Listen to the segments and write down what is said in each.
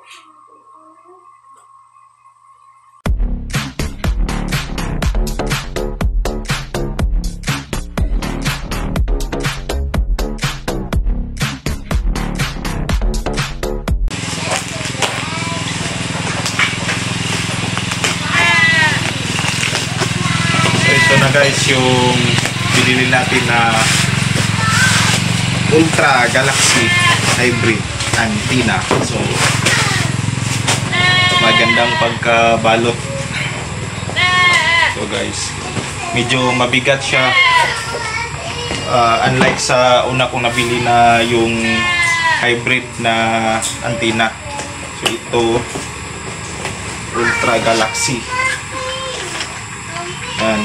Ito na guys yung binili natin na Ultra Galaxy Hybrid Antenna. So magandang pagkabalot. So guys, medyo mabigat siya, unlike sa una kong nabili na yung hybrid na antenna. So ito Ultra Galaxy. Yan.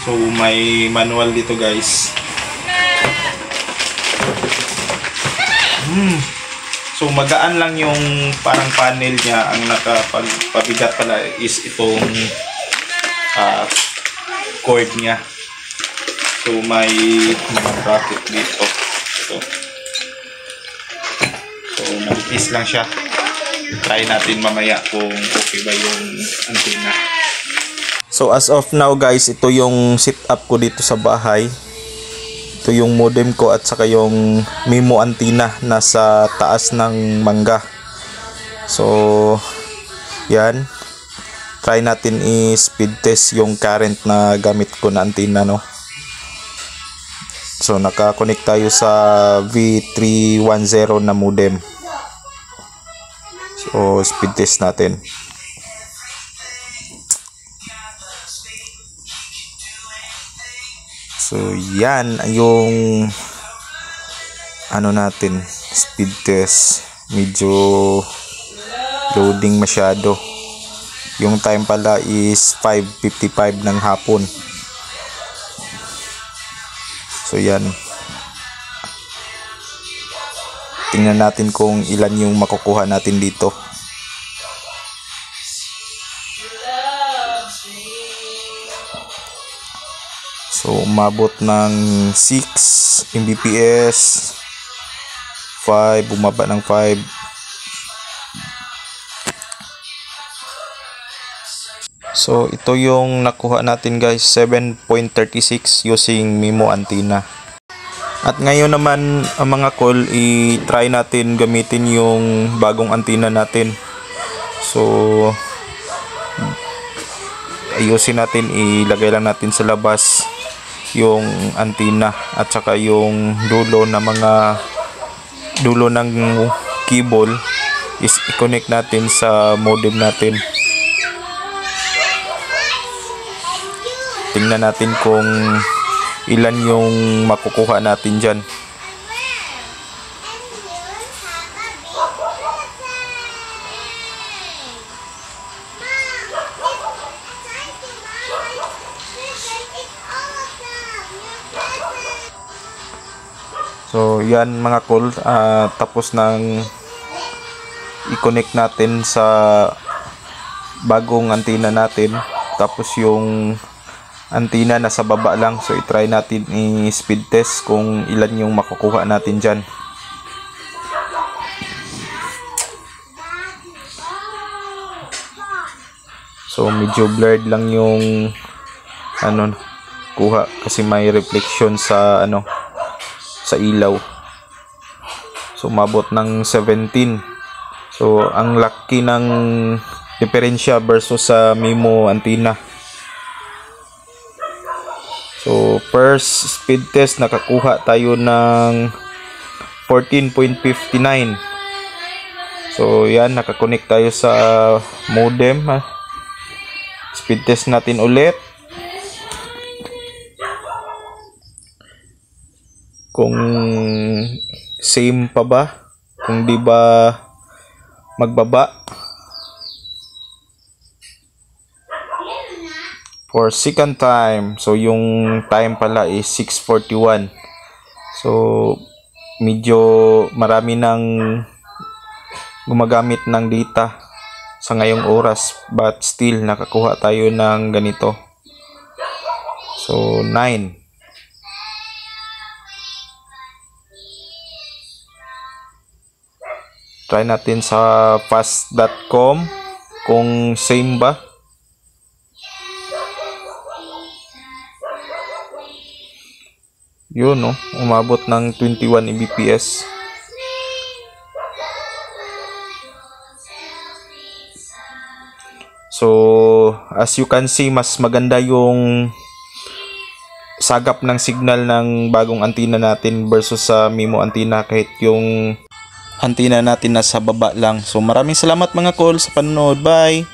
So may manual dito guys. So magaan lang yung parang panel niya. Ang nakapagpabigat pala is itong cord niya. So may mga bracket dito. So manipis lang siya. Try natin mamaya kung okay ba yung antenna. So as of now guys, ito yung setup ko dito sa bahay. Ito yung modem ko at saka yung MIMO antenna nasa taas ng mangga. So yan, try natin i-speed test yung current na gamit ko na antenna, no. So naka-connect tayo sa V310 na modem. So speed test natin. So yan yung ano natin, speed test. Medyo loading masyado. Yung time pala is 5:55 ng hapon. So yan, tingnan natin kung ilan yung makukuha natin dito. So umabot ng 6 Mbps, 5, bumaba ng 5. So ito yung nakuha natin guys, 7.36 using MIMO antenna. At ngayon naman mga call, i-try natin gamitin yung bagong antenna natin. So ayusin natin, ilagay lang natin sa labas yung antenna at saka yung dulo ng cable is i-connect natin sa modem natin. Tingnan natin kung ilan yung makukuha natin dyan. So yan mga call, tapos nang i-connect natin sa bagong antenna natin. Tapos yung antenna nasa baba lang. So i-try natin i-speed test kung ilan yung makukuha natin dyan. So medyo blurred lang yung kuha kasi may reflection sa sa ilaw. So umabot ng 17. So ang laki ng diferensya versus sa MIMO antenna. So first speed test, nakakuha tayo ng 14.59. So yan, nakakonect tayo sa modem. Speed test natin ulit. Kung same pa ba, kung di ba magbaba. For second time, so yung time pala is 6:41. So medyo marami nang gumagamit ng data sa ngayong oras, but still nakakuha tayo ng ganito. So 9. Try natin sa fast.com kung same ba. Yun, no? Umabot ng 21 Mbps. So, as you can see, mas maganda yung sagap ng signal ng bagong antenna natin versus sa MIMO antenna, kahit yung antenna natin nasa baba lang. So, maraming salamat mga call sa panonood. Bye!